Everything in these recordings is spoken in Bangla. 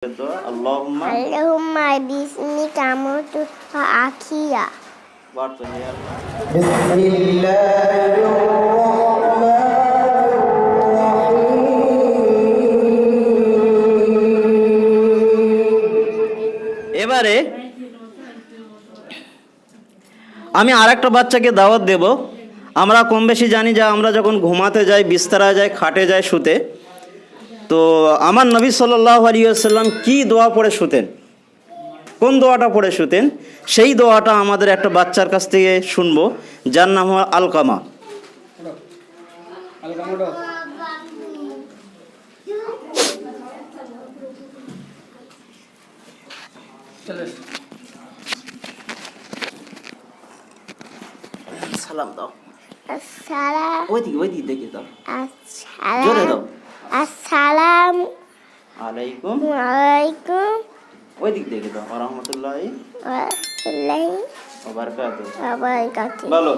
Allahumma bismika amutu wa ahya. এবারে আমি আরেকটা বাচ্চাকে দাওয়াত দেব। আমরা কম বেশি জানি যে আমরা যখন ঘুমাতে যাই, বিছানায় যাই, খাটে যাই, শুতে, তো আমার নবী সাল্লাল্লাহু আলাইহি ওয়াসাল্লাম কি দোয়া পড়ে শুতেন, কোন দোয়াটা পড়ে শুতেন, সেই দোয়াটা আমাদের একটা বাচ্চার কাছ থেকে শুনবো, যার নাম হলো আলকামা। সালাম দাও। আসসালাম ওইদিকে দেখে দাও, আসসালাম জোরে দাও। আসসালামু আলাইকুম। আলাইকুম ওইদিক দেখে দাও। রাহমাতুল্লাহি ওয়া রাহমাতুল্লাহি ওয়া বারাকাতুহু। ওয়া বারাকাতুহু। বলো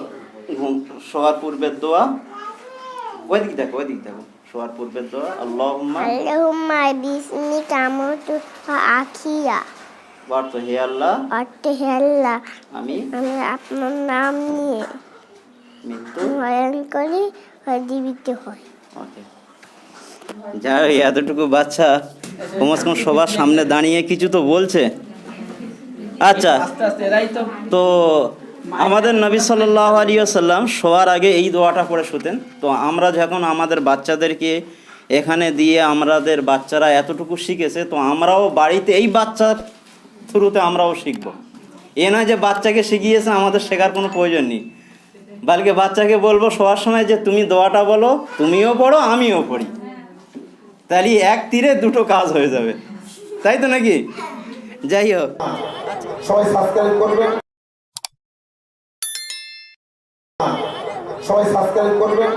শোয়ার পূর্বের দোয়া। ওইদিক দেখো, শোয়ার পূর্বের দোয়া। আল্লাহুম্মা বিসমিকা আmutu wa ahya। অর্থ, হে আল্লাহ, হে আল্লাহ, আমি আপনার নাম নিয়ে মৃত্যু বরণ করি জীবিত হই। ওকে, যাই এতটুকু বাচ্চা কমসে কম সবার সামনে দাঁড়িয়ে কিছু তো বলছে। আচ্ছা, তো আমাদের নবী সাল্লাল্লাহু আলাইহি ওয়াসাল্লাম শোয়ার আগে এই দোয়াটা পড়ে শুতেন। তো আমরা যখন আমাদের বাচ্চাদেরকে এখানে দিয়ে আমাদের বাচ্চারা এতটুকু শিখেছে, তো আমরাও বাড়িতে এই বাচ্চার থ্রুতে আমরাও শিখব। এ নয় যে বাচ্চাকে শিখিয়েছে আমাদের শেখার কোনো প্রয়োজন নেই, বলকে বাচ্চাকে বলবো শোয়ার সময় যে তুমি দোয়াটা বলো, তুমিও পড়ো আমিও পড়ি, তাহলে এক তীরে দুটো কাজ হয়ে যাবে, তাই তো নাকি? যাই হোক, সবাই সাবস্ক্রাইব করবেন।